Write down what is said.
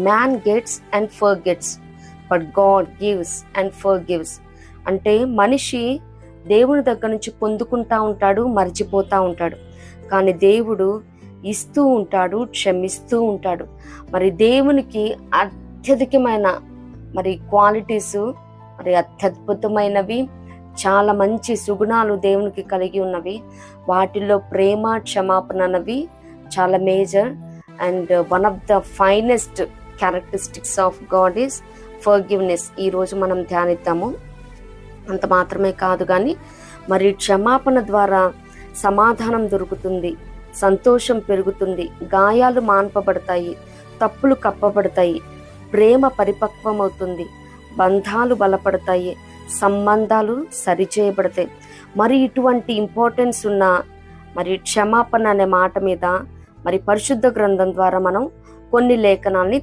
Man gets and forgets but God gives and forgives. అంటే మనిషి దేవుని దగ్గర నుంచి పొందుకుంటా ఉంటాడు, మర్చిపోతూ ఉంటాడు. కానీ దేవుడు ఇస్తూ ఉంటాడు, క్షమిస్తూ ఉంటాడు. మరి దేవునికి అత్యధికమైన క్వాలిటీస్, అత్యద్భుతమైనవి, చాలా మంచి సుగుణాలు దేవునికి కలిగి ఉన్నవి. వాటిల్లో ప్రేమ, క్షమాపణ అన్నవి చాలా major. And one of the finest characteristics of God is forgiveness. ఈరోజు మనం ధ్యానిద్దాము. అంత మాత్రమే కాదు కానీ క్షమాపణ ద్వారా సమాధానం దొరుకుతుంది, సంతోషం పెరుగుతుంది, గాయాలు మాన్పబడతాయి, తప్పులు కప్పబడతాయి, ప్రేమ పరిపక్వమవుతుంది, బంధాలు బలపడతాయి, సంబంధాలు సరిచేయబడతాయి. ఇటువంటి ఇంపార్టెన్స్ ఉన్న క్షమాపణ అనే మాట మీద పరిశుద్ధ గ్రంథం ద్వారా మనం కొన్ని లేఖనాల్ని